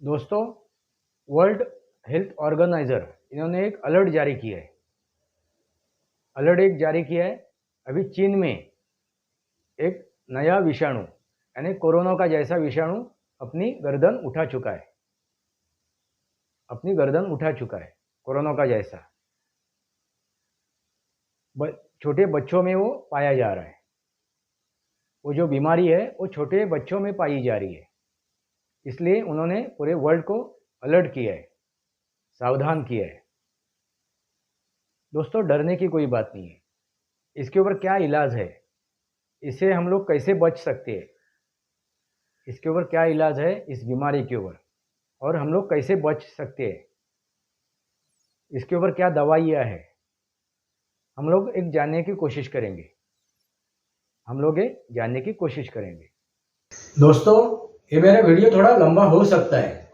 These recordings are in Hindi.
दोस्तों, वर्ल्ड हेल्थ ऑर्गेनाइजर इन्होंने एक अलर्ट जारी किया है। अभी चीन में एक नया विषाणु यानी कोरोना का जैसा विषाणु अपनी गर्दन उठा चुका है। कोरोना का जैसा छोटे बच्चों में वो पाया जा रहा है। वो जो बीमारी है वो छोटे बच्चों में पाई जा रही है। इसलिए उन्होंने पूरे वर्ल्ड को अलर्ट किया है, सावधान किया है। दोस्तों, डरने की कोई बात नहीं है। इसके ऊपर क्या इलाज है, इससे हम लोग कैसे बच सकते हैं, इसके ऊपर क्या इलाज है इस बीमारी के ऊपर, और हम लोग कैसे बच सकते हैं, इसके ऊपर क्या दवाइयाँ है, हम लोग एक जानने की कोशिश करेंगे। दोस्तों, ये मेरा वीडियो थोड़ा लंबा हो सकता है,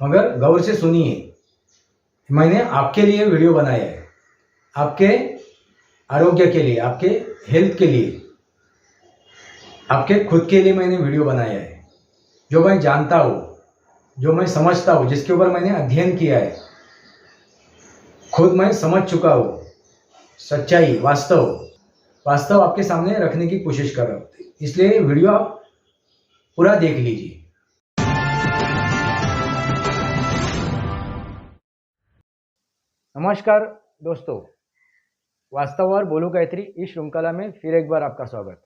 मगर गौर से सुनिए। मैंने आपके लिए वीडियो बनाया है, आपके आरोग्य के लिए, आपके हेल्थ के लिए, आपके खुद के लिए मैंने वीडियो बनाया है। जो मैं जानता हूँ, जो मैं समझता हूँ, जिसके ऊपर मैंने अध्ययन किया है, खुद मैं समझ चुका हूँ, सच्चाई, वास्तव आपके सामने रखने की कोशिश कर रहा हूँ। इसलिए वीडियो आप पूरा देख लीजिए। नमस्कार दोस्तों, वास्तव और बोलू गायत्री इस श्रृंखला में फिर एक बार आपका स्वागत।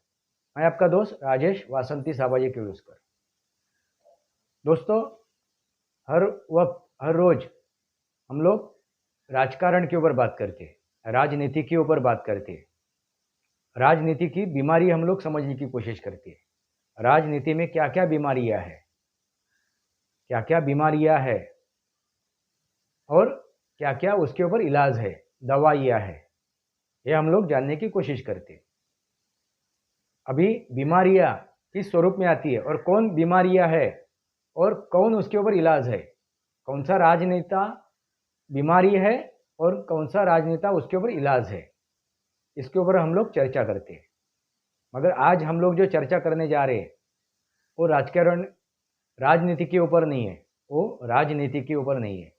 मैं आपका दोस्त राजेश वासंती साबाजी किर्लोस्कर। दोस्तों, हर वक्त हर रोज हम लोग राजकारण के ऊपर बात करते हैं, राजनीति के ऊपर बात करते हैं। राजनीति की बीमारी हम लोग समझने की कोशिश करते हैं। राजनीति में क्या क्या बीमारियां हैं और क्या क्या उसके ऊपर इलाज है, दवाइयाँ है, ये हम लोग जानने की कोशिश करते हैं। अभी बीमारियां किस स्वरूप में आती है और कौन बीमारियां है और कौन उसके ऊपर इलाज है, कौन सा राजनेता बीमारी है और कौन सा राजनेता उसके ऊपर इलाज है, इसके ऊपर हम लोग चर्चा करते हैं। मगर आज हम लोग जो चर्चा करने जा रहे हैं वो राजनीति के ऊपर नहीं है,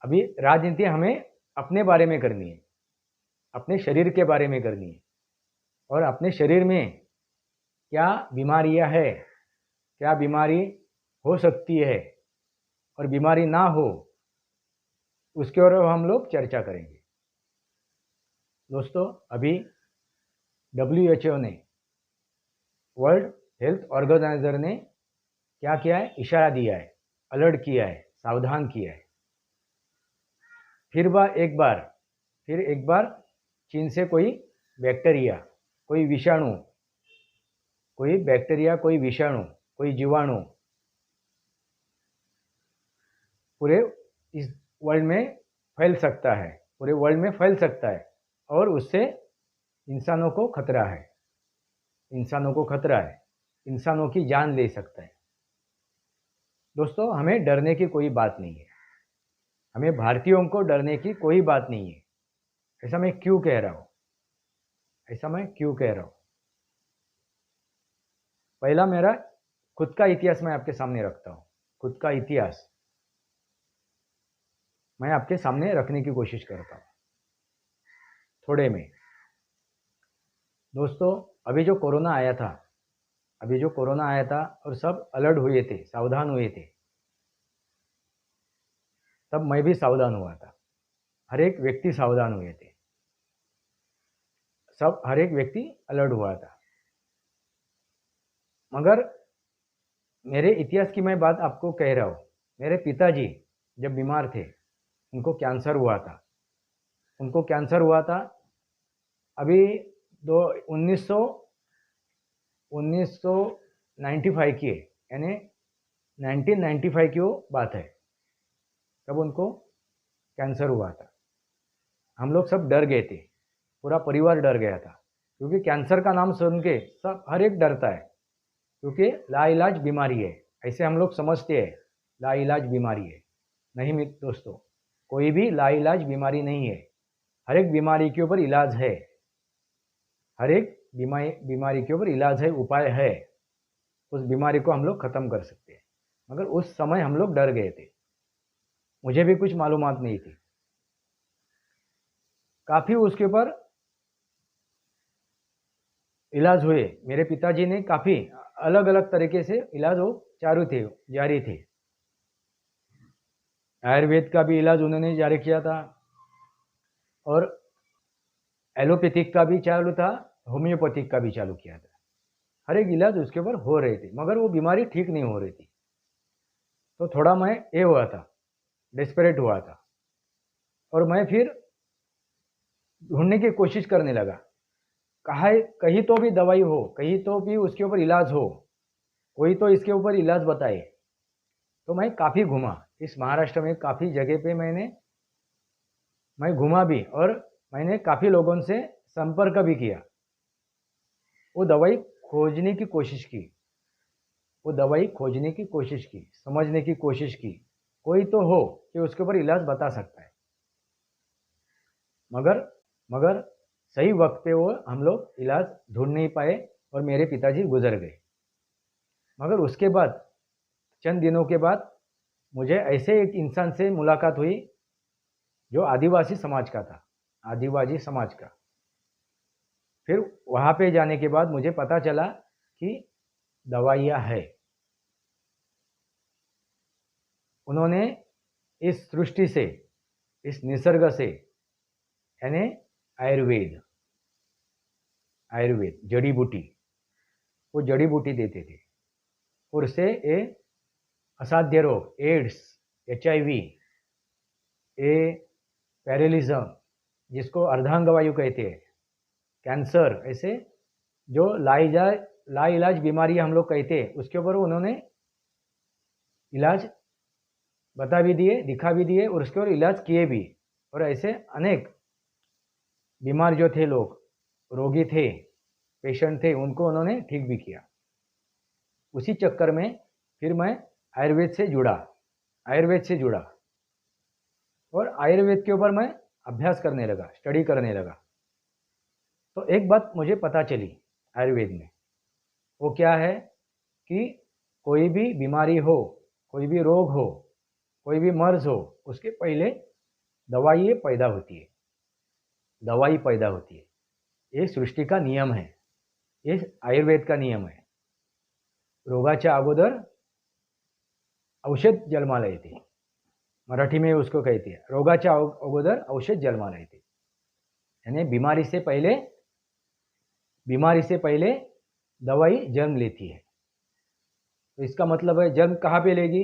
अभी राजनीति हमें अपने बारे में करनी है, अपने शरीर के बारे में करनी है, और अपने शरीर में क्या बीमारियां है, क्या बीमारी हो सकती है और बीमारी ना हो, उसके ऊपर हम लोग चर्चा करेंगे। दोस्तों, अभी WHO ने, वर्ल्ड हेल्थ ऑर्गेनाइजर ने क्या किया है, इशारा दिया है, अलर्ट किया है, सावधान किया है। फिर एक बार चीन से कोई बैक्टीरिया, कोई विषाणु, कोई जीवाणु पूरे इस वर्ल्ड में फैल सकता है, और उससे इंसानों को खतरा है, इंसानों की जान ले सकता है। दोस्तों, हमें डरने की कोई बात नहीं है, हमें भारतीयों को डरने की कोई बात नहीं है। ऐसा मैं क्यों कह रहा हूँ? पहला मेरा खुद का इतिहास मैं आपके सामने रखता हूँ। खुद का इतिहास मैं आपके सामने रखने की कोशिश करता हूँ थोड़े में। दोस्तों, अभी जो कोरोना आया था और सब अलर्ट हुए थे, सावधान हुए थे, तब मैं भी सावधान हुआ था। हर एक व्यक्ति सावधान हुए थे, हर एक व्यक्ति अलर्ट हुआ था। मगर मेरे इतिहास की मैं बात आपको कह रहा हूँ। मेरे पिताजी जब बीमार थे, उनको कैंसर हुआ था। अभी 1995 की है, यानी 1995 की वो बात है, तब उनको कैंसर हुआ था। हम लोग सब डर गए थे, पूरा परिवार डर गया था, क्योंकि कैंसर का नाम सुन के हर एक डरता है, क्योंकि लाइलाज बीमारी है, ऐसे हम लोग समझते हैं, लाइलाज बीमारी है। नहीं दोस्तों, कोई भी लाइलाज बीमारी नहीं है। हर एक बीमारी के ऊपर इलाज है, उपाय है। उस बीमारी को हम लोग खत्म कर सकते हैं। मगर उस समय हम लोग डर गए थे, मुझे भी कुछ मालूमात नहीं थी। काफ़ी उसके ऊपर इलाज हुए, मेरे पिताजी ने काफ़ी अलग अलग तरीके से इलाज वो जारी थे। आयुर्वेद का भी इलाज उन्होंने जारी किया था और एलोपैथिक का भी चालू था, होम्योपैथिक का भी चालू किया था। हर एक इलाज उसके ऊपर हो रहे थे, मगर वो बीमारी ठीक नहीं हो रही थी। तो थोड़ा मैं ये हुआ था, डेस्परेट हुआ था, और मैं फिर ढूंढने की कोशिश करने लगा। कहीं तो भी दवाई हो, कहीं तो भी उसके ऊपर इलाज हो, कोई तो इसके ऊपर इलाज बताए। तो मैं काफ़ी घूमा इस महाराष्ट्र में, काफ़ी जगह पे मैं घूमा भी, और मैंने काफ़ी लोगों से संपर्क भी किया। वो दवाई खोजने की कोशिश की, समझने की कोशिश की, कोई तो हो कि उसके ऊपर इलाज बता सकता है। मगर सही वक्त पे वो हम लोग इलाज ढूंढ नहीं पाए और मेरे पिताजी गुजर गए। मगर उसके बाद चंद दिनों के बाद मुझे ऐसे एक इंसान से मुलाकात हुई जो आदिवासी समाज का था, आदिवासी समाज का। फिर वहाँ पे जाने के बाद मुझे पता चला कि दवाइयाँ है। उन्होंने इस सृष्टि से, इस निसर्ग से, यानी आयुर्वेद जड़ी बूटी, वो जड़ी बूटी देते थे, और उससे ये असाध्य रोग, एड्स, HIV, ये पैरालिज्म जिसको अर्धांगवायु कहते हैं, कैंसर, ऐसे जो लाइलाज बीमारी हम लोग कहते हैं, उसके ऊपर उन्होंने इलाज बता भी दिए, दिखा भी दिए, और उसके ऊपर इलाज किए भी। और ऐसे अनेक बीमार जो थे लोग, रोगी थे, पेशेंट थे, उनको उन्होंने ठीक भी किया। उसी चक्कर में फिर मैं आयुर्वेद से जुड़ा और आयुर्वेद के ऊपर मैं अभ्यास करने लगा, स्टडी करने लगा। तो एक बात मुझे पता चली आयुर्वेद में, वो क्या है कि कोई भी बीमारी हो, कोई भी रोग हो, कोई भी मर्ज हो, उसके पहले दवाई पैदा होती है, ये सृष्टि का नियम है, ये आयुर्वेद का नियम है। रोगाच्या अगोदर औषध जन्माला येते, मराठी में उसको कहते हैं, रोगाच्या अगोदर औषध जन्माला येते, यानी बीमारी से पहले दवाई जन्म लेती है। तो इसका मतलब है जन्म कहाँ पे लेगी?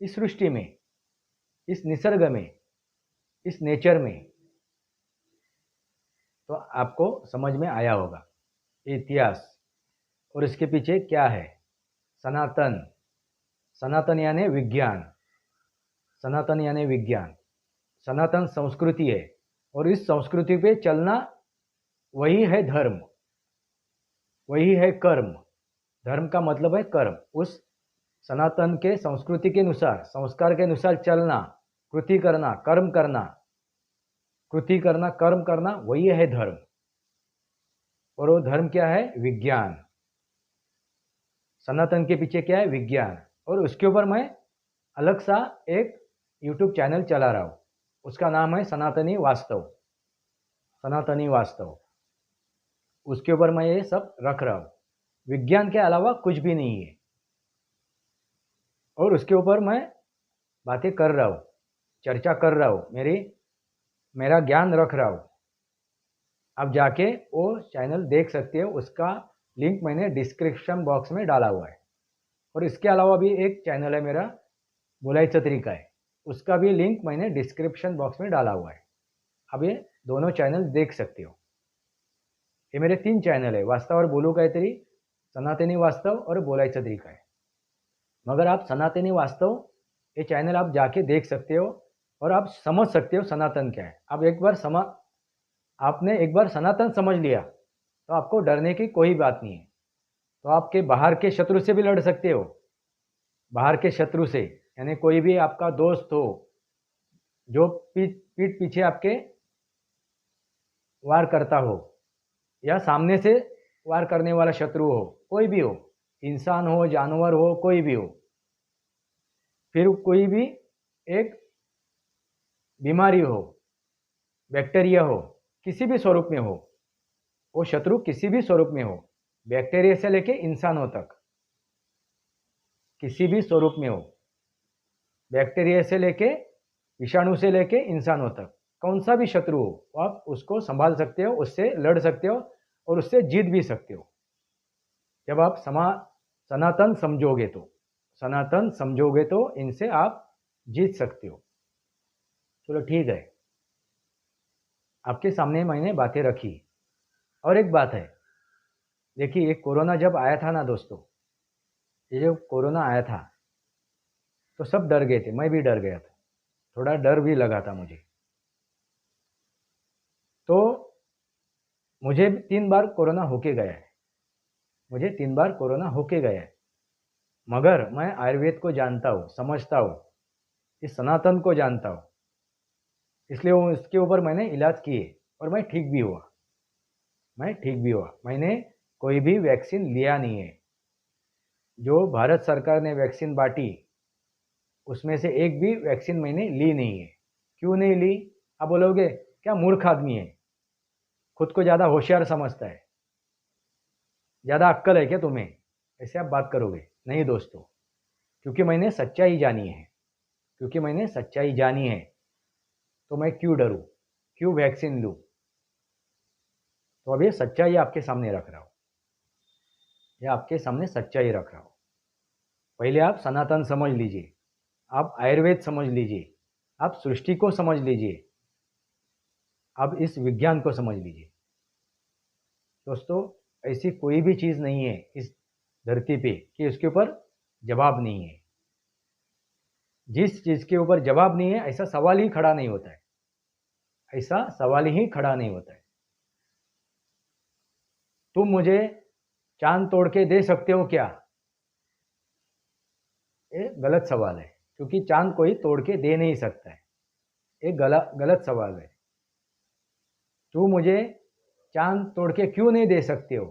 इस सृष्टि में, इस निसर्ग में, इस नेचर में। तो आपको समझ में आया होगा इतिहास और इसके पीछे क्या है। सनातन यानी विज्ञान, सनातन संस्कृति है, और इस संस्कृति पे चलना वही है धर्म, वही है कर्म। धर्म का मतलब है कर्म। उस सनातन के संस्कृति के अनुसार, संस्कार के अनुसार चलना, कृति करना, कर्म करना, वही है धर्म। और वो धर्म क्या है? विज्ञान। सनातन के पीछे क्या है? विज्ञान। और उसके ऊपर मैं अलग सा एक YouTube चैनल चला रहा हूँ, उसका नाम है सनातनी वास्तव। उसके ऊपर मैं ये सब रख रहा हूँ। विज्ञान के अलावा कुछ भी नहीं है, और उसके ऊपर मैं बातें कर रहा हूँ, चर्चा कर रहा हूँ, मेरा ज्ञान रख रहा हूँ। आप जाके वो चैनल देख सकते हो, उसका लिंक मैंने डिस्क्रिप्शन बॉक्स में डाला हुआ है। और इसके अलावा भी एक चैनल है मेरा, बोलायचा तरीका है, उसका भी लिंक मैंने डिस्क्रिप्शन बॉक्स में डाला हुआ है। अब ये दोनों चैनल देख सकते हो। ये मेरे 3 चैनल है, वास्तव और बोलू काहीतरी, सनातनी वास्तव और बोलायचा तरीका है। मगर आप सनातनी वास्तव ये चैनल आप जाके देख सकते हो, और आप समझ सकते हो सनातन क्या है। आप आपने एक बार सनातन समझ लिया तो आपको डरने की कोई बात नहीं है। तो आपके बाहर के शत्रु से भी लड़ सकते हो, बाहर के शत्रु से, यानी कोई भी आपका दोस्त हो जो पीठ पीछे आपके वार करता हो, या सामने से वार करने वाला शत्रु हो, कोई भी हो, इंसान हो, जानवर हो, कोई भी हो, फिर कोई भी एक बीमारी हो, बैक्टीरिया हो, किसी भी स्वरूप में हो, वो शत्रु किसी भी स्वरूप में हो, बैक्टीरिया से लेके इंसानों तक, किसी भी स्वरूप में हो, बैक्टीरिया से लेके, विषाणु से लेके इंसानों तक, कौन सा भी शत्रु हो आप उसको संभाल सकते हो, उससे लड़ सकते हो और उससे जीत भी सकते हो जब आप सनातन समझोगे तो। सनातन समझोगे तो इनसे आप जीत सकते हो। चलो ठीक है, आपके सामने मैंने बातें रखी। और एक बात है, देखिए ये कोरोना जब आया था ना दोस्तों, ये जो कोरोना आया था तो सब डर गए थे, मैं भी डर गया था, थोड़ा डर भी लगा था मुझे। तो मुझे 3 बार कोरोना होके गया है, मुझे 3 बार कोरोना होके गया है, मगर मैं आयुर्वेद को जानता हूँ, समझता हूँ, इस सनातन को जानता हूँ, इसलिए वो इसके ऊपर मैंने इलाज किए और मैं ठीक भी हुआ, मैं ठीक भी हुआ। मैंने कोई भी वैक्सीन लिया नहीं है। जो भारत सरकार ने वैक्सीन बांटी उसमें से एक भी वैक्सीन मैंने ली नहीं है। क्यों नहीं ली? आप बोलोगे क्या मूर्ख आदमी है, खुद को ज़्यादा होशियार समझता है, ज़्यादा अक्ल है क्या तुम्हें, ऐसे आप बात करोगे। नहीं दोस्तों, क्योंकि मैंने सच्चाई जानी है, क्योंकि मैंने सच्चाई जानी है तो मैं क्यों डरूं, क्यों वैक्सीन लूं। तो अब ये सच्चाई आपके सामने रख रहा हूं, ये आपके सामने सच्चाई रख रहा हूं। पहले आप सनातन समझ लीजिए, आप आयुर्वेद समझ लीजिए, आप सृष्टि को समझ लीजिए, आप इस विज्ञान को समझ लीजिए। दोस्तों, ऐसी कोई भी चीज़ नहीं है इस धरती पे कि उसके ऊपर जवाब नहीं है। जिस चीज़ के ऊपर जवाब नहीं है ऐसा सवाल ही खड़ा नहीं होता है, ऐसा सवाल ही खड़ा नहीं होता है। तुम मुझे चांद तोड़ के दे सकते हो क्या? ये गलत सवाल है, क्योंकि चांद कोई तोड़ के दे नहीं सकता है। ये गलत सवाल है। तुम मुझे चांद तोड़ के क्यों नहीं दे सकते हो,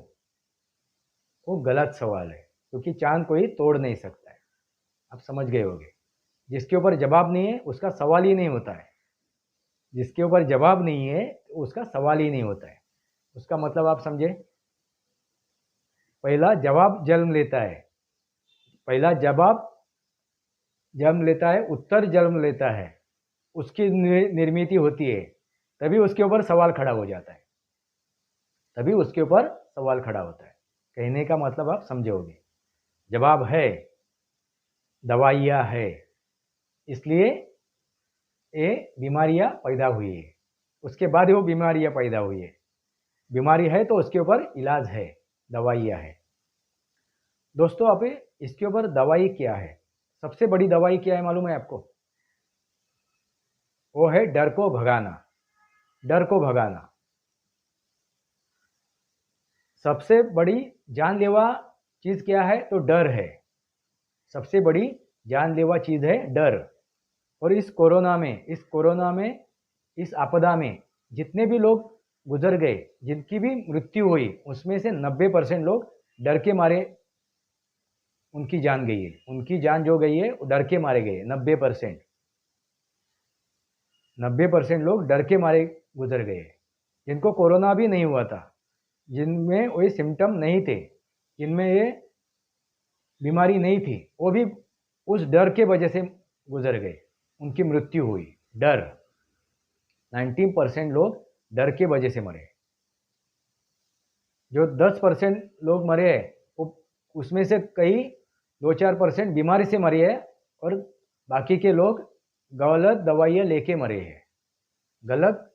वो गलत सवाल है, क्योंकि चांद कोई तोड़ नहीं सकता है। आप समझ गए होंगे। जिसके ऊपर जवाब नहीं है उसका सवाल ही नहीं होता है, जिसके ऊपर जवाब नहीं है उसका सवाल ही नहीं होता है। उसका मतलब आप समझे। पहला जवाब जन्म लेता है, पहला जवाब जन्म लेता है, उत्तर जन्म लेता है, उसकी निर्मिति होती है, तभी उसके ऊपर सवाल खड़ा हो जाता है, तभी उसके ऊपर सवाल खड़ा होता है। कहने का मतलब आप समझोगे। जवाब है, दवाइयाँ है, इसलिए ये बीमारियाँ पैदा हुई है, उसके बाद वो बीमारियाँ पैदा हुई है। बीमारी है तो उसके ऊपर इलाज है, दवाइयाँ है। दोस्तों, अब इसके ऊपर दवाई क्या है, सबसे बड़ी दवाई क्या है मालूम है आपको? वो है डर को भगाना, डर को भगाना। सबसे बड़ी जानलेवा चीज़ क्या है? तो डर है। सबसे बड़ी जानलेवा चीज़ है डर। और इस कोरोना में, इस आपदा में जितने भी लोग गुजर गए, जिनकी भी मृत्यु हुई, उसमें से 90% लोग डर के मारे उनकी जान गई है। उनकी जान जो गई है वो डर के मारे गए। 90% लोग डर के मारे गुजर गए, जिनको कोरोना भी नहीं हुआ था, जिनमें कोई सिम्टम नहीं थे, जिनमें ये बीमारी नहीं थी, वो भी उस डर के वजह से गुजर गए, उनकी मृत्यु हुई। डर, 90% लोग डर के वजह से मरे। जो 10% लोग मरे हैं, उसमें से कई 2-4% बीमारी से मरे हैं, और बाकी के लोग गलत दवाइयाँ लेके मरे हैं, गलत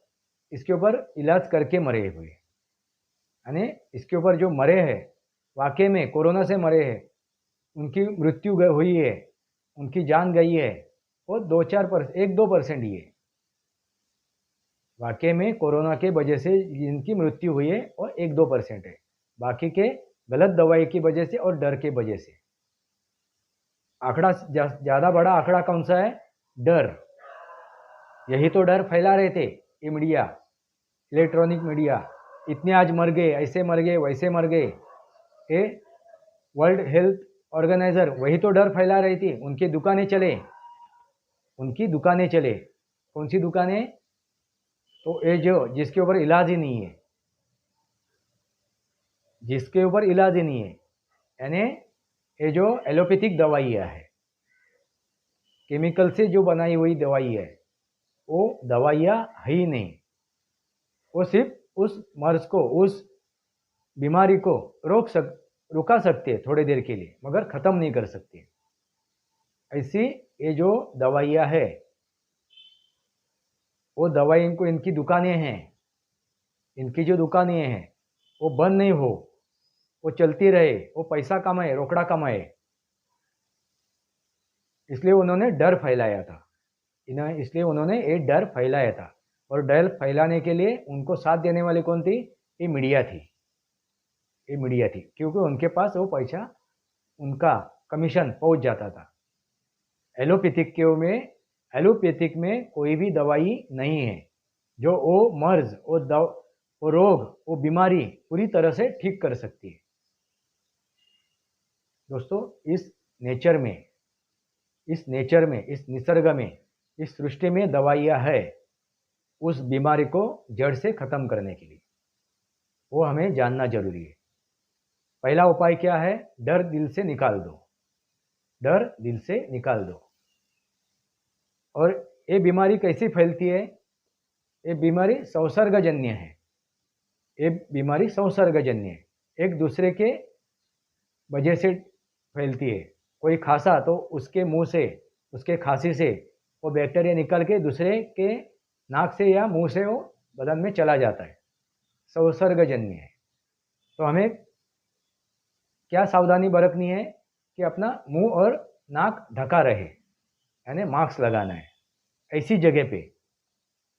इसके ऊपर इलाज करके मरे हुए। यानी इसके ऊपर जो मरे हैं, वाकई में कोरोना से मरे हैं, उनकी मृत्यु हुई है, उनकी जान गई है, वो 1-2% ही है। वाकई में कोरोना के वजह से जिनकी मृत्यु हुई है वो 1-2% है, बाकी के गलत दवाई की वजह से और डर के वजह से। आंकड़ा ज़्यादा बड़ा आंकड़ा कौन सा है? डर। यही तो डर फैला रहे थे ये मीडिया, इलेक्ट्रॉनिक मीडिया। इतने आज मर गए, ऐसे मर गए, वैसे मर गए। ये वर्ल्ड हेल्थ ऑर्गेनाइजर वही तो डर फैला रही थी, उनकी दुकानें चले, उनकी दुकानें चले। कौन सी दुकानें? तो ये जो जिसके ऊपर इलाज ही नहीं है, जिसके ऊपर इलाज ही नहीं है, यानी ये जो एलोपैथिक दवाइयाँ है, केमिकल से जो बनाई हुई दवाई है, वो दवाइयाँ है ही नहीं। वो सिर्फ उस मर्ज को, उस बीमारी को रुका सकते हैं थोड़ी देर के लिए, मगर ख़त्म नहीं कर सकते। ऐसी ये जो दवाइयाँ है, वो दवाई इनको, इनकी दुकानें हैं, इनकी जो दुकानें हैं वो बंद नहीं हो, वो चलती रहे, वो पैसा कमाए, रोकड़ा कमाए, इसलिए उन्होंने डर फैलाया था। इसलिए उन्होंने ये डर फैलाया था। और डर फैलाने के लिए उनको साथ देने वाली कौन थी? ये मीडिया थी। ये मीडिया थी, क्योंकि उनके पास वो पैसा, उनका कमीशन पहुंच जाता था। एलोपैथिक में कोई भी दवाई नहीं है जो वो मर्ज, वो रोग, वो बीमारी पूरी तरह से ठीक कर सकती है। दोस्तों, इस नेचर में, इस निसर्ग में, इस सृष्टि में दवाइयाँ है उस बीमारी को जड़ से खत्म करने के लिए। वो हमें जानना जरूरी है। पहला उपाय क्या है? डर दिल से निकाल दो। डर दिल से निकाल दो। और ये बीमारी कैसी फैलती है? ये बीमारी संसर्गजन्य है। ये बीमारी संसर्गजन्य है, एक दूसरे के वजह से फैलती है। कोई खांसा तो उसके मुंह से, उसके खांसी से वो बैक्टीरिया निकल के दूसरे के नाक से या मुंह से वो बदन में चला जाता है। संसर्गजन्य है। तो हमें क्या सावधानी बरतनी है कि अपना मुंह और नाक ढका रहे, यानी मास्क लगाना है। ऐसी जगह पे,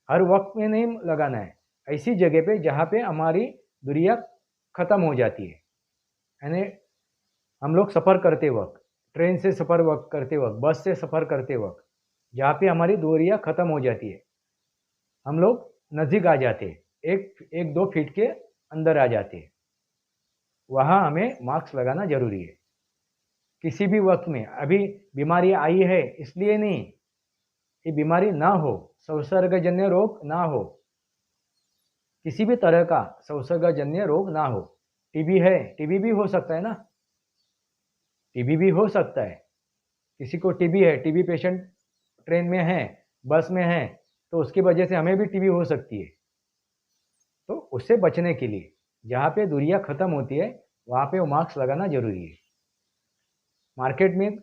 हर वक्त में नहीं लगाना है, ऐसी जगह पे जहाँ पे हमारी दूरियां खत्म हो जाती है। यानी हम लोग सफ़र करते वक्त, ट्रेन से सफ़र करते वक्त, बस से सफ़र करते वक्त, जहाँ पे हमारी दूरियां खत्म हो जाती है, हम लोग नज़दीक आ जाते हैं, एक दो फीट के अंदर आ जाते हैं, वहाँ हमें मास्क लगाना जरूरी है। किसी भी वक्त में, अभी बीमारी आई है इसलिए नहीं, ये बीमारी ना हो, संसर्गजन्य रोग ना हो, किसी भी तरह का संसर्गजन्य रोग ना हो। टीबी है, टीबी भी हो सकता है ना, टीबी भी हो सकता है। किसी को टीबी है, टीबी पेशेंट ट्रेन में है, बस में है, तो उसकी वजह से हमें भी टीबी हो सकती है। तो उससे बचने के लिए जहाँ पे दूरियां खत्म होती है वहाँ पे वो मास्क लगाना जरूरी है। मार्केट में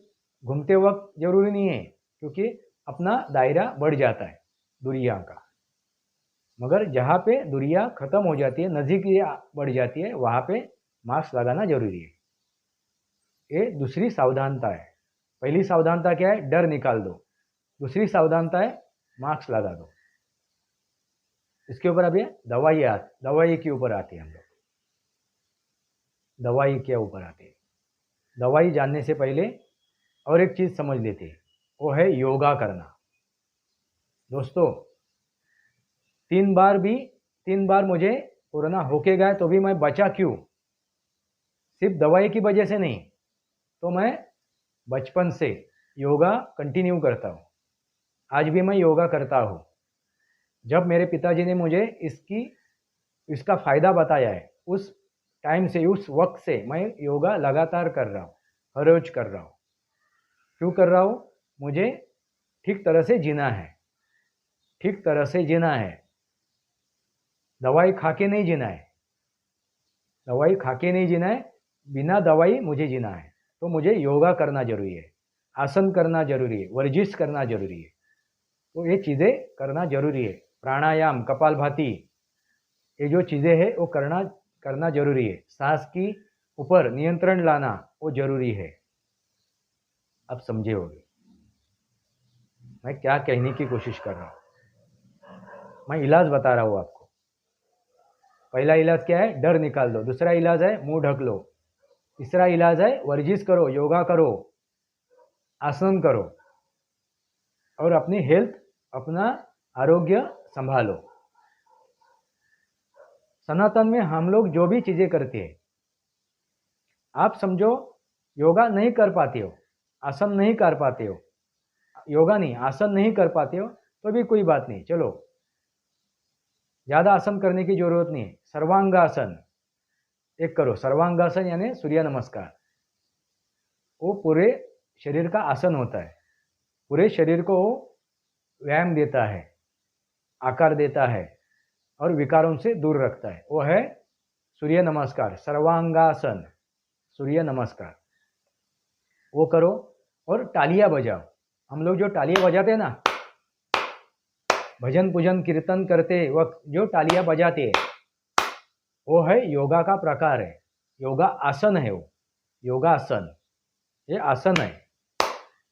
घूमते वक्त जरूरी नहीं है, क्योंकि अपना दायरा बढ़ जाता है दूरियां का, मगर जहाँ पे दूरियां खत्म हो जाती है, नज़दीकियाँ बढ़ जाती है, वहाँ पे मास्क लगाना जरूरी है। ये दूसरी सावधानता है। पहली सावधानता क्या है? डर निकाल दो। दूसरी सावधानता है मास्क लगा दो। इसके ऊपर अभी दवाई के ऊपर आते हैं हम लोग। दवाई के ऊपर आते हैं। दवाई जानने से पहले और एक चीज़ समझ लेते हैं, वो है योगा करना। दोस्तों, 3 बार मुझे कोरोना होके गया तो भी मैं बचा क्यों? सिर्फ दवाई की वजह से नहीं, तो मैं बचपन से योगा कंटिन्यू करता हूँ। आज भी मैं योगा करता हूँ। जब मेरे पिताजी ने मुझे इसका फ़ायदा बताया है, उस टाइम से, उस वक्त से मैं योगा लगातार कर रहा हूँ, हर रोज कर रहा हूँ। क्यों कर रहा हूँ? मुझे ठीक तरह से जीना है, ठीक तरह से जीना है। दवाई खा के नहीं जीना है, दवाई खा के नहीं जीना है, बिना दवाई मुझे जीना है। तो मुझे योगा करना जरूरी है, आसन करना जरूरी है, वर्जिश करना जरूरी है। तो ये चीज़ें करना जरूरी है। प्राणायाम, कपालभाति, ये जो चीज़ें हैं वो करना जरूरी है। सांस की ऊपर नियंत्रण लाना वो जरूरी है। आप समझे होंगे मैं क्या कहने की कोशिश कर रहा हूँ। मैं इलाज बता रहा हूँ आपको। पहला इलाज क्या है? डर निकाल दो। दूसरा इलाज है मुंह ढक लो। तीसरा इलाज है वर्जिश करो, योगा करो, आसन करो और अपनी हेल्थ, अपना आरोग्य संभालो। सनातन में हम लोग जो भी चीज़ें करते हैं, आप समझो योगा नहीं कर पाते हो, आसन नहीं कर पाते हो, योगा नहीं, आसन नहीं कर पाते हो तो भी कोई बात नहीं, चलो ज़्यादा आसन करने की ज़रूरत नहीं है। सर्वांगासन एक करो, सर्वांगासन यानी सूर्य नमस्कार। वो पूरे शरीर का आसन होता है, पूरे शरीर को वो व्यायाम देता है, आकार देता है और विकारों से दूर रखता है। वो है सूर्य नमस्कार, सर्वांगासन, सूर्य नमस्कार। वो करो और तालियां बजाओ। हम लोग जो तालियां बजाते हैं ना, भजन पूजन कीर्तन करते वक्त जो तालियां बजाते हैं, वो है योगा का प्रकार है, योगा आसन है वो, योगा आसन, ये आसन है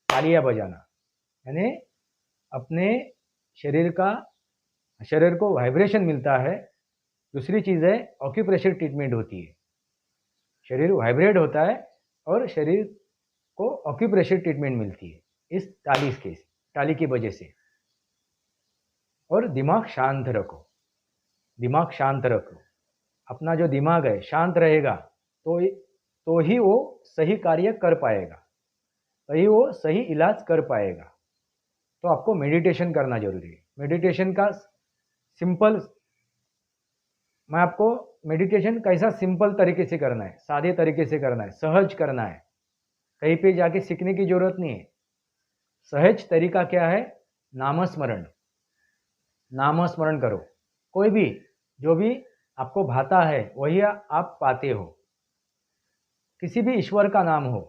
तालियां बजाना। यानी अपने शरीर को वाइब्रेशन मिलता है। दूसरी चीज़ है ऑक्यूप्रेशर ट्रीटमेंट होती है, शरीर वाइब्रेट होता है और शरीर को ऑक्यूप्रेशर ट्रीटमेंट मिलती है इस ताली की वजह से। और दिमाग शांत रखो, दिमाग शांत रखो। अपना जो दिमाग है शांत रहेगा तो ही वो सही कार्य कर पाएगा, तभी वो सही इलाज कर पाएगा। तो आपको मेडिटेशन करना जरूरी है। मेडिटेशन का सिंपल, मैं आपको मेडिटेशन कैसा सिंपल तरीके से करना है, सादे तरीके से करना है, सहज करना है, कहीं पे जाके सीखने की जरूरत नहीं है। सहज तरीका क्या है? नामस्मरण, नामस्मरण करो। कोई भी जो भी आपको भाता है वही आप पाते हो। किसी भी ईश्वर का नाम हो,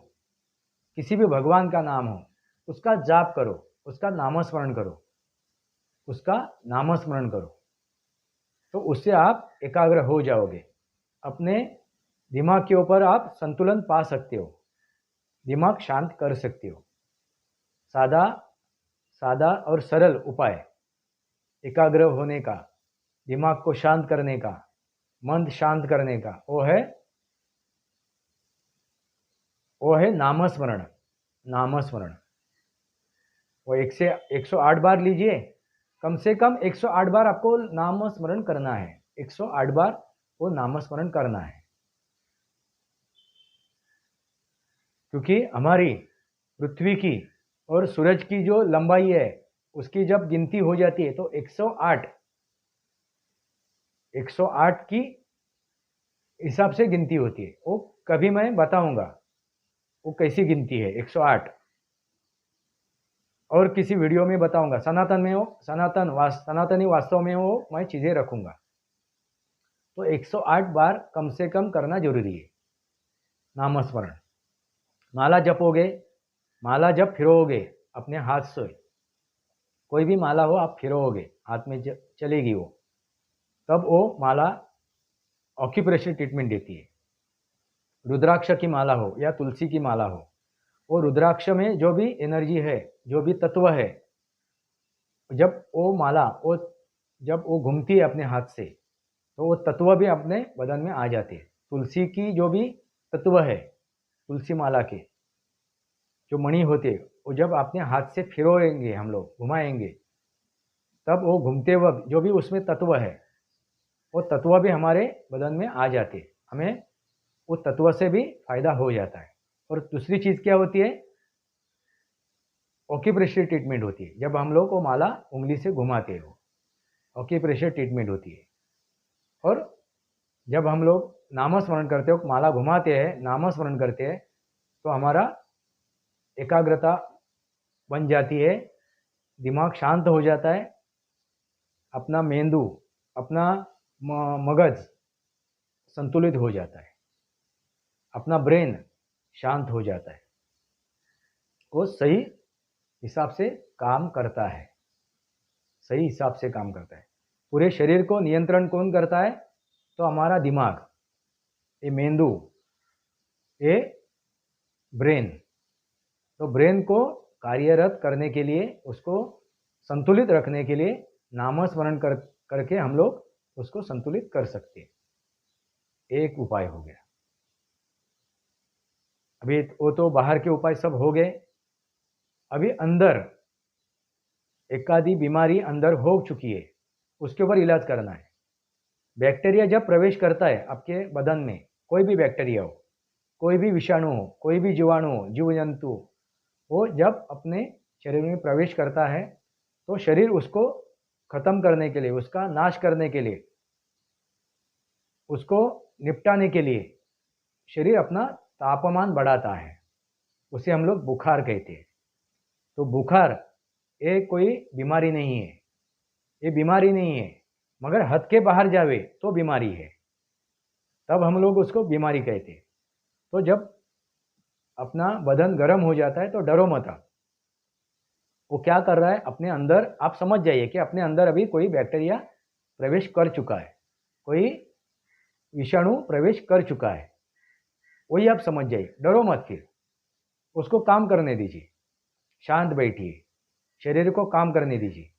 किसी भी भगवान का नाम हो, उसका जाप करो, उसका नामस्मरण करो, उसका नामस्मरण करो। तो उससे आप एकाग्र हो जाओगे। अपने दिमाग के ऊपर आप संतुलन पा सकते हो, दिमाग शांत कर सकते हो। सादा और सरल उपाय एकाग्र होने का, दिमाग को शांत करने का, मन शांत करने का, वो है नामस्मरण। नामस्मरण वो 108 बार लीजिए, कम से कम 108 बार आपको नामस्मरण करना है, 108 बार वो नामस्मरण करना है। क्योंकि हमारी पृथ्वी की और सूरज की जो लंबाई है उसकी जब गिनती हो जाती है तो 108 की हिसाब से गिनती होती है। वो कभी मैं बताऊंगा वो कैसी गिनती है 108, और किसी वीडियो में बताऊंगा। सनातनी वास्तव में वो मैं चीज़ें रखूंगा। तो 108 बार कम से कम करना जरूरी है नामस्मरण। माला जपोगे, माला जब फिरोगे अपने हाथ से, कोई भी माला हो आप फिरोगे, हाथ में चलेगी वो, तब वो माला ऑक्यूप्रेशर ट्रीटमेंट देती है। रुद्राक्ष की माला हो या तुलसी की माला हो, वो रुद्राक्ष में जो भी एनर्जी है, जो भी तत्व है, जब वो माला जब वो घूमती है अपने हाथ से तो वो तत्व भी अपने बदन में आ जाते हैं। तुलसी की जो भी तत्व है, तुलसी माला के जो मणि होते, वो जब अपने हाथ से फिरोएंगे, हम लोग घुमाएंगे, तब वो घूमते वक्त जो भी उसमें तत्व है वो तत्व भी हमारे बदन में आ जाते, हमें उस तत्व से भी फायदा हो जाता है। और दूसरी चीज़ क्या होती है? ऑक्यूप्रेशर ट्रीटमेंट होती है। जब हम लोग को माला उंगली से घुमाते हो, ऑक्यूप्रेशर ट्रीटमेंट होती है। और जब हम लोग नामस्मरण करते हो, माला घुमाते हैं, नामस्मरण करते हैं, तो हमारा एकाग्रता बन जाती है, दिमाग शांत हो जाता है, अपना मेंदू, अपना मगज संतुलित हो जाता है, अपना ब्रेन शांत हो जाता है, वो सही हिसाब से काम करता है, सही हिसाब से काम करता है। पूरे शरीर को नियंत्रण कौन करता है? तो हमारा दिमाग, ये मेंदू, ये ब्रेन। तो ब्रेन को कार्यरत करने के लिए, उसको संतुलित रखने के लिए नामस्मरण करके हम लोग उसको संतुलित कर सकते हैं। एक उपाय हो गया। अभी वो तो बाहर के उपाय सब हो गए। अभी अंदर एक आधी बीमारी अंदर हो चुकी है, उसके ऊपर इलाज करना है। बैक्टीरिया जब प्रवेश करता है आपके बदन में, कोई भी बैक्टीरिया हो, कोई भी विषाणु हो, कोई भी जीवाणु हो, जीव जंतु, वो जब अपने शरीर में प्रवेश करता है तो शरीर उसको खत्म करने के लिए, उसका नाश करने के लिए, उसको निपटाने के लिए शरीर अपना तापमान बढ़ाता है। उसे हम लोग बुखार कहते हैं। तो बुखार ये कोई बीमारी नहीं है, ये बीमारी नहीं है, मगर हद के बाहर जावे तो बीमारी है, तब हम लोग उसको बीमारी कहते हैं। तो जब अपना बदन गर्म हो जाता है तो डरो मत आप। वो क्या कर रहा है अपने अंदर, आप समझ जाइए कि अपने अंदर अभी कोई बैक्टीरिया प्रवेश कर चुका है, कोई विषाणु प्रवेश कर चुका है, वही आप समझ जाइए। डरो मत, फिर उसको काम करने दीजिए, शांत बैठिए, शरीर को काम करने दीजिए।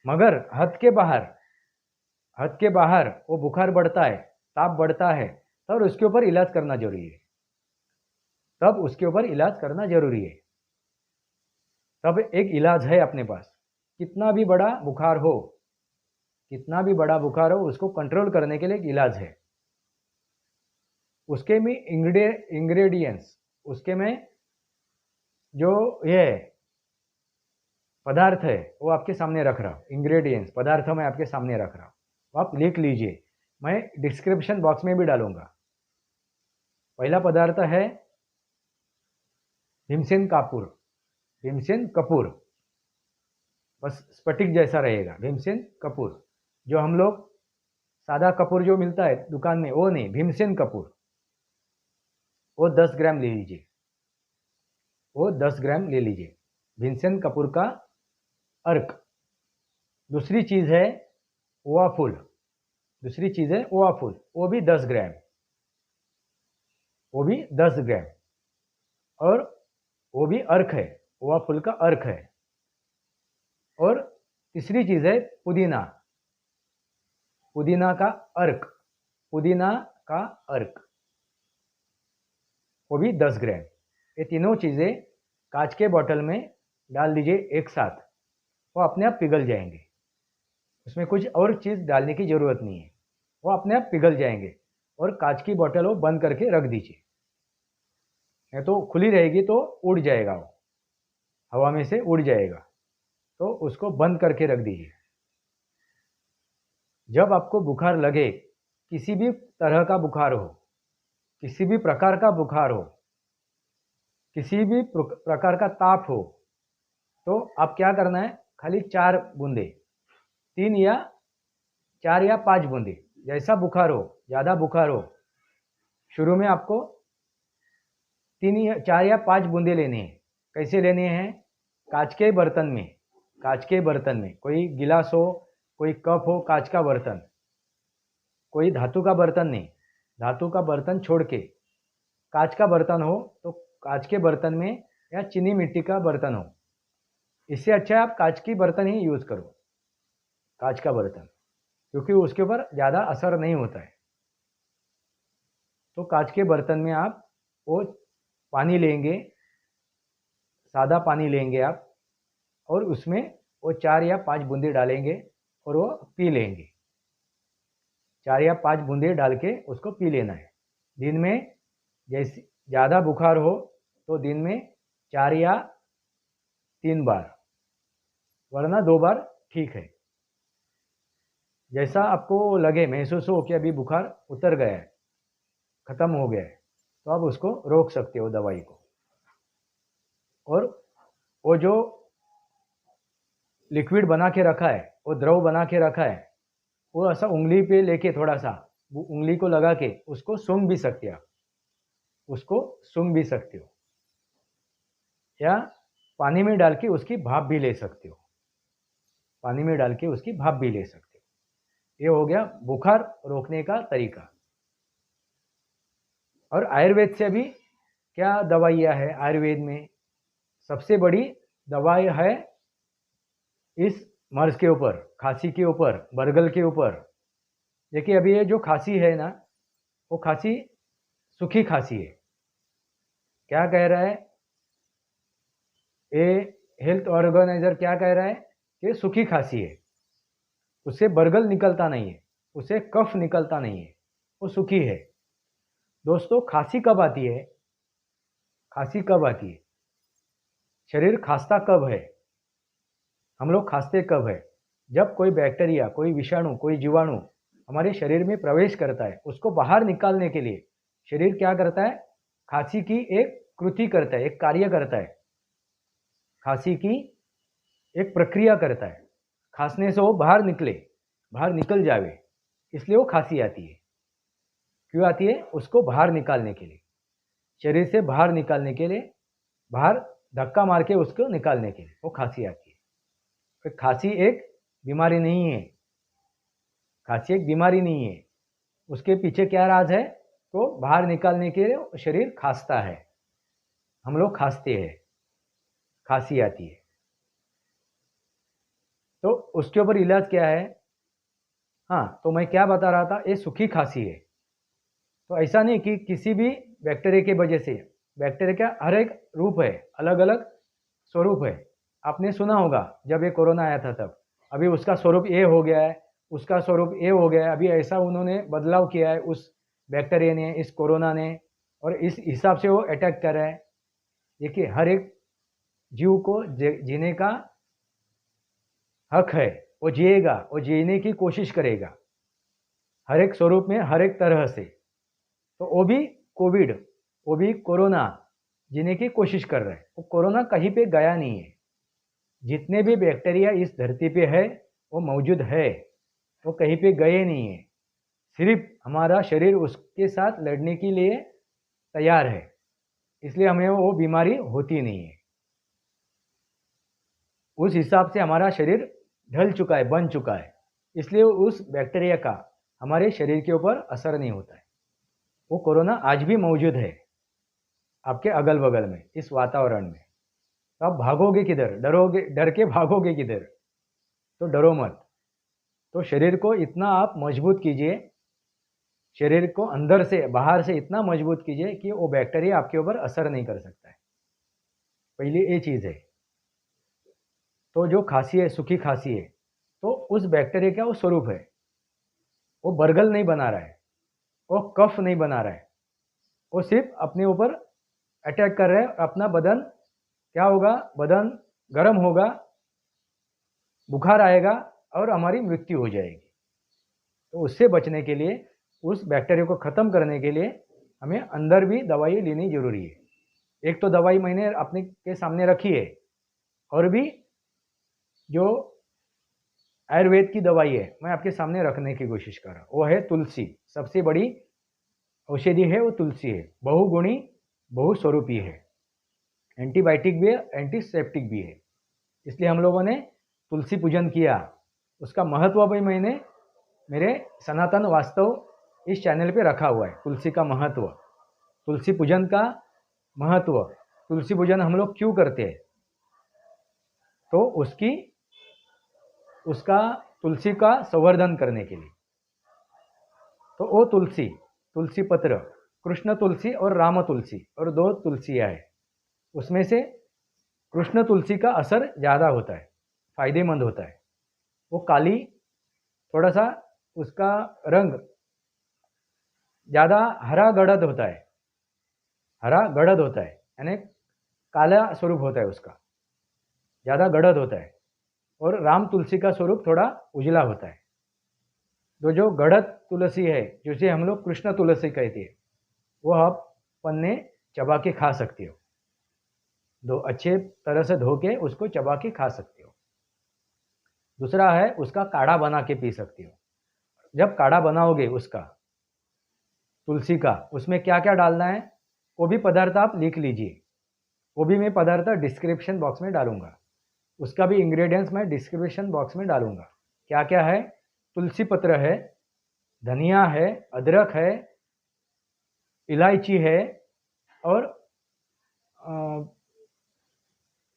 मगर हद के बाहर वो बुखार बढ़ता है, ताप बढ़ता है, तब उसके ऊपर इलाज करना जरूरी है, तब उसके ऊपर इलाज करना जरूरी है। तब एक इलाज है अपने पास। कितना भी बड़ा बुखार हो, उसको कंट्रोल करने के लिए एक इलाज है। उसके में इंग्रेडिएंट्स, उसके में जो ये पदार्थ है वो आपके सामने रख रहा हूँ। इंग्रेडिएंट्स, पदार्थ मैं आपके सामने रख रहा हूँ, आप लिख लीजिए, मैं डिस्क्रिप्शन बॉक्स में भी डालूंगा। पहला पदार्थ है भीमसेन कपूर, बस स्फटिक जैसा रहेगा, भीमसेन कपूर। जो हम लोग सादा कपूर जो मिलता है दुकान में, वो नहीं, भीमसेन कपूर, वो 10 ग्राम ले लीजिए, भीमसेन कपूर का अर्क। दूसरी चीज़ है ओवा फूल, वो भी 10 ग्राम, और वो भी अर्क है, ओवा फूल का अर्क है। और तीसरी चीज़ है पुदीना का अर्क, वो भी 10 ग्राम। ये तीनों चीज़ें कांच के बोतल में डाल दीजिए एक साथ, वो अपने आप पिघल जाएंगे। उसमें कुछ और चीज़ डालने की ज़रूरत नहीं है, वो अपने आप पिघल जाएंगे। और कांच की बोतल वो बंद करके रख दीजिए, नहीं तो खुली रहेगी तो उड़ जाएगा, वो हवा में से उड़ जाएगा, तो उसको बंद करके रख दीजिए। जब आपको बुखार लगे, किसी भी तरह का बुखार हो, किसी भी प्रकार का बुखार हो, किसी भी प्रकार का ताप हो, तो आप क्या करना है, खाली 4 बूंदे, 3 या 4 या 5 बूंदे, जैसा बुखार हो, ज़्यादा बुखार हो, शुरू में आपको 4 या 5 बूंदे लेने हैं। कैसे लेने हैं, कांच के बर्तन में, कोई गिलास हो, कोई कप हो, कांच का बर्तन, कोई धातु का बर्तन नहीं, धातु का बर्तन छोड़ के कांच का बर्तन हो तो कांच के बर्तन में, या चीनी मिट्टी का बर्तन हो, इससे अच्छा आप कांच की बर्तन ही यूज़ करो, कांच का बर्तन, क्योंकि उसके ऊपर ज़्यादा असर नहीं होता है। तो कांच के बर्तन में आप वो पानी लेंगे, सादा पानी लेंगे आप, और उसमें वो 4 या 5 बूंदे डालेंगे और वो पी लेंगे। 4 या 5 बूंदे डाल के उसको पी लेना है। दिन में जैसे ज़्यादा बुखार हो तो दिन में 4 या 3 बार, वरना 2 बार ठीक है। जैसा आपको लगे, महसूस हो कि अभी बुखार उतर गया है, ख़त्म हो गया है, तो आप उसको रोक सकते हो दवाई को। और वो जो लिक्विड बना के रखा है, वो द्रव बना के रखा है, वो ऐसा उंगली पे लेके थोड़ा सा वो उंगली को लगा के उसको सूंघ भी सकते हो, या पानी में डाल के उसकी भाप भी ले सकते हो, ये हो गया बुखार रोकने का तरीका। और आयुर्वेद से भी क्या दवाइयाँ है, आयुर्वेद में सबसे बड़ी दवाई है इस मर्ज के ऊपर, खांसी के ऊपर, बरगल के ऊपर। देखिए अभी ये जो खांसी है ना, वो खांसी सूखी खांसी है। क्या कह रहा है ये हेल्थ ऑर्गेनाइजर, क्या कह रहा है कि सूखी खांसी है, उससे बरगल निकलता नहीं है, उससे कफ निकलता नहीं है, वो सूखी है। दोस्तों खांसी कब आती है, शरीर खांसता कब है, हम लोग खांसते कब है? जब कोई बैक्टीरिया, कोई विषाणु, कोई जीवाणु हमारे शरीर में प्रवेश करता है, उसको बाहर निकालने के लिए शरीर क्या करता है? खांसी की एक कृति करता है, एक कार्य करता है, खांसी की एक प्रक्रिया करता है। खांसने से वो बाहर निकले, बाहर निकल जावे, इसलिए वो खांसी आती है। क्यों आती है? उसको बाहर निकालने के लिए, शरीर से बाहर निकालने के लिए, बाहर धक्का मार के उसको निकालने के लिए वो खांसी आती है। तो खांसी एक बीमारी नहीं है, खांसी एक बीमारी नहीं है। उसके पीछे क्या राज है? तो बाहर निकालने के लिए शरीर खांसता है, हम लोग खांसते हैं, खांसी आती है। तो उसके ऊपर इलाज क्या है? हाँ, तो मैं क्या बता रहा था, ये सूखी खांसी है। तो ऐसा नहीं कि किसी भी बैक्टीरिया की वजह से, बैक्टीरिया का हर एक रूप है, अलग अलग स्वरूप है। आपने सुना होगा जब ये कोरोना आया था तब, अभी उसका स्वरूप ये हो गया है, उसका स्वरूप ये हो गया है, अभी ऐसा उन्होंने बदलाव किया है उस बैक्टीरिया ने, इस कोरोना ने, और इस हिसाब से वो अटैक कर रहा है। देखिए, हर एक जीव को जीने का हक है, वो जिएगा, वो जीने की कोशिश करेगा हर एक स्वरूप में, हर एक तरह से। तो वो भी कोविड, वो भी कोरोना जीने की कोशिश कर रहा है। वो कोरोना कहीं पे गया नहीं है, जितने भी बैक्टीरिया इस धरती पे है वो मौजूद है, वो कहीं पे गए नहीं है। सिर्फ हमारा शरीर उसके साथ लड़ने के लिए तैयार है, इसलिए हमें वो बीमारी होती नहीं है। उस हिसाब से हमारा शरीर ढल चुका है, बन चुका है, इसलिए उस बैक्टीरिया का हमारे शरीर के ऊपर असर नहीं होता है। वो कोरोना आज भी मौजूद है आपके अगल बगल में, इस वातावरण में। तो आप भागोगे किधर? डरोगे, डर के भागोगे किधर? तो डरो मत। तो शरीर को इतना आप मजबूत कीजिए, शरीर को अंदर से बाहर से इतना मजबूत कीजिए कि वो बैक्टीरिया आपके ऊपर असर नहीं कर सकता है। पहली ये चीज़ है। तो जो खांसी है, सूखी खांसी है, तो उस बैक्टीरिया का वो स्वरूप है, वो बरगल नहीं बना रहा है, वो कफ नहीं बना रहा है, वो सिर्फ अपने ऊपर अटैक कर रहा है। अपना बदन क्या होगा? बदन गर्म होगा, बुखार आएगा और हमारी मृत्यु हो जाएगी। तो उससे बचने के लिए, उस बैक्टीरिया को ख़त्म करने के लिए हमें अंदर भी दवाई लेनी जरूरी है। एक तो दवाई मैंने अपने के सामने रखी है, और भी जो आयुर्वेद की दवाई है मैं आपके सामने रखने की कोशिश कर रहा हूँ। वो है तुलसी, सबसे बड़ी औषधि है वो तुलसी है, बहुगुणी बहुस्वरूपी है, एंटीबायोटिक भी है, एंटीसेप्टिक भी है। इसलिए हम लोगों ने तुलसी पूजन किया। उसका महत्व भी मैंने मेरे सनातन वास्तव इस चैनल पे रखा हुआ है। तुलसी का महत्व, तुलसी पूजन का महत्व, तुलसी पूजन हम लोग क्यों करते हैं? तो उसका तुलसी का संवर्धन करने के लिए। तो वो तुलसी, तुलसी पत्र, कृष्ण तुलसी और राम तुलसी, और दो तुलसियाँ है। उसमें से कृष्ण तुलसी का असर ज़्यादा होता है, फायदेमंद होता है। वो काली, थोड़ा सा उसका रंग ज़्यादा हरा गड़द होता है, हरा गड़द होता है, यानी काला स्वरूप होता है उसका, ज़्यादा गड़द होता है। और राम तुलसी का स्वरूप थोड़ा उजला होता है। तो जो गड़द तुलसी है, जिसे हम लोग कृष्ण तुलसी कहते हैं, वो आप पन्ने चबा के खा सकते हो, दो अच्छे तरह से धो के उसको चबा के खा सकते हो। दूसरा है उसका काढ़ा बना के पी सकते हो। जब काढ़ा बनाओगे उसका, तुलसी का, उसमें क्या क्या डालना है वो भी पदार्थ आप लिख लीजिए, वो भी मैं पदार्थ डिस्क्रिप्शन बॉक्स में डालूंगा, उसका भी इंग्रेडिएंट्स मैं डिस्क्रिप्शन बॉक्स में डालूंगा। क्या क्या है? तुलसी पत्र है, धनिया है, अदरक है, इलायची है, और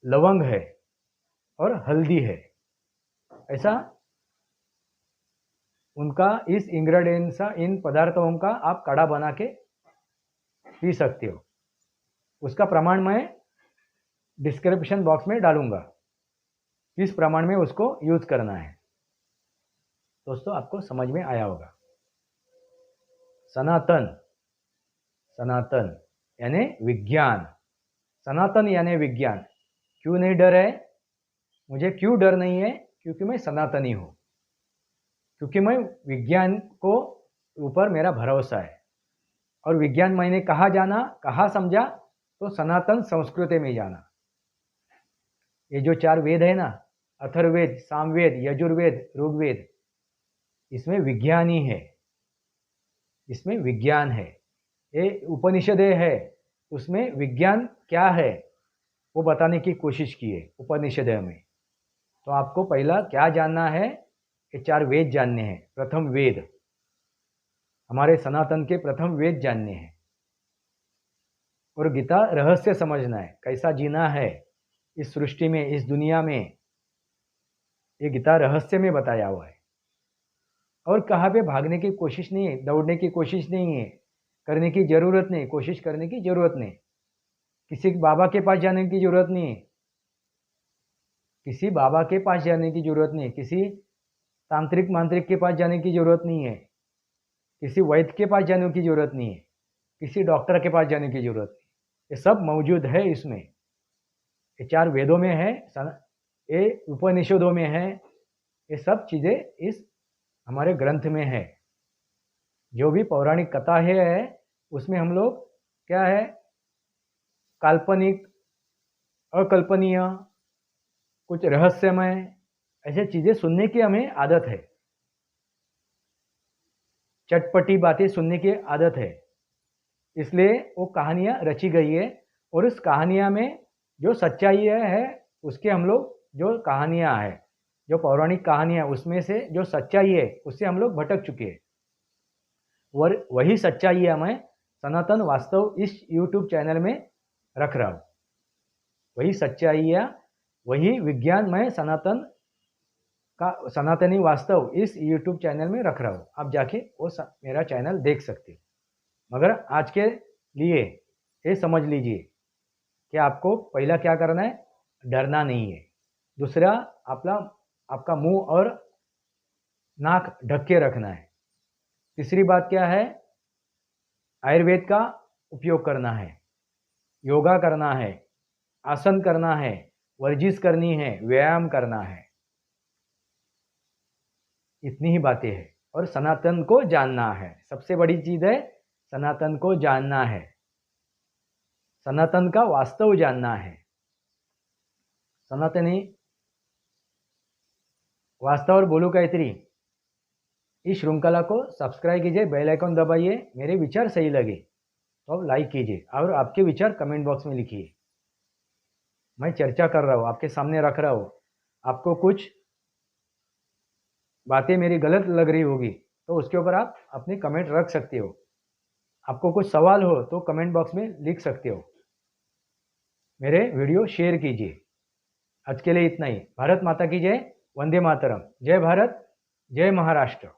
लवंग है, और हल्दी है। ऐसा उनका, इस इंग्रेडिएंट्स का, इन पदार्थों का आप काढ़ा बना के पी सकते हो। उसका प्रमाण मैं डिस्क्रिप्शन बॉक्स में डालूंगा, किस प्रमाण में उसको यूज करना है। दोस्तों, आपको समझ में आया होगा। सनातन, सनातन यानी विज्ञान, सनातन यानी विज्ञान। क्यों नहीं डर है? मुझे क्यों डर नहीं है? क्योंकि मैं सनातनी हूँ, क्योंकि मैं विज्ञान को ऊपर मेरा भरोसा है। और विज्ञान मैंने कहाँ जाना, कहाँ समझा? तो सनातन संस्कृति में जाना। ये जो 4 वेद है ना, अथर्ववेद, सामवेद, यजुर्वेद, ऋग्वेद, इसमें विज्ञान ही है, इसमें विज्ञान है। ये उपनिषदें है, उसमें विज्ञान क्या है वो बताने की कोशिश की है उपनिषदें में। तो आपको पहला क्या जानना है? ये 4 वेद जानने हैं। प्रथम वेद, हमारे सनातन के प्रथम वेद जानने हैं। और गीता रहस्य समझना है, कैसा जीना है इस सृष्टि में, इस दुनिया में। ये गीता रहस्य में बताया हुआ है। और कहाँ पे भागने की कोशिश नहीं है, दौड़ने की कोशिश नहीं है, करने की ज़रूरत नहीं, कोशिश करने की ज़रूरत नहीं। किसी बाबा के पास जाने की ज़रूरत नहीं है, किसी बाबा के पास जाने की ज़रूरत नहीं है, किसी तांत्रिक मांत्रिक के पास जाने की ज़रूरत नहीं है, किसी वैद्य के पास जाने की ज़रूरत नहीं है, किसी डॉक्टर के पास जाने की ज़रूरत नहीं। ये सब मौजूद है इसमें। ये 4 वेदों में है, ये उपनिषदों में है, ये सब चीज़ें इस हमारे ग्रंथ में है। जो भी पौराणिक कथा है उसमें हम लोग क्या है, काल्पनिक, अकल्पनीय, कुछ रहस्यमय, ऐसे चीज़ें सुनने की हमें आदत है, चटपटी बातें सुनने की आदत है। इसलिए वो कहानियाँ रची गई है। और उस कहानियाँ में जो सच्चाई है उसके हम लोग, जो कहानियाँ है, जो पौराणिक कहानियाँ, उसमें से जो सच्चाई है उससे हम लोग भटक चुके हैं। और वही सच्चाई है मैं सनातन वास्तव इस YouTube चैनल में रख रहा हूँ। वही सच्चाई है, वही विज्ञान मैं सनातनी वास्तव इस YouTube चैनल में रख रहा हूँ। आप जाके वो मेरा चैनल देख सकते हो। मगर आज के लिए ये समझ लीजिए कि आपको पहला क्या करना है, डरना नहीं है। दूसरा, आपका मुंह और नाक ढक के रखना है। तीसरी बात क्या है, आयुर्वेद का उपयोग करना है, योगा करना है, आसन करना है, वर्जिश करनी है, व्यायाम करना है। इतनी ही बातें हैं। और सनातन को जानना है, सबसे बड़ी चीज़ है सनातन को जानना है, सनातन का वास्तव जानना है। सनातनी वास्तव और बोलू काहीतरी इस श्रृंखला को सब्सक्राइब कीजिए, बेल आइकन दबाइए। मेरे विचार सही लगे तो आप लाइक कीजिए और आपके विचार कमेंट बॉक्स में लिखिए। मैं चर्चा कर रहा हूँ, आपके सामने रख रहा हूँ। आपको कुछ बातें मेरी गलत लग रही होगी तो उसके ऊपर आप अपनी कमेंट रख सकते हो। आपको कुछ सवाल हो तो कमेंट बॉक्स में लिख सकते हो। मेरे वीडियो शेयर कीजिए। आज के लिए इतना ही। भारत माता की जय, वंदे मातरम। जय भारत, जय महाराष्ट्र।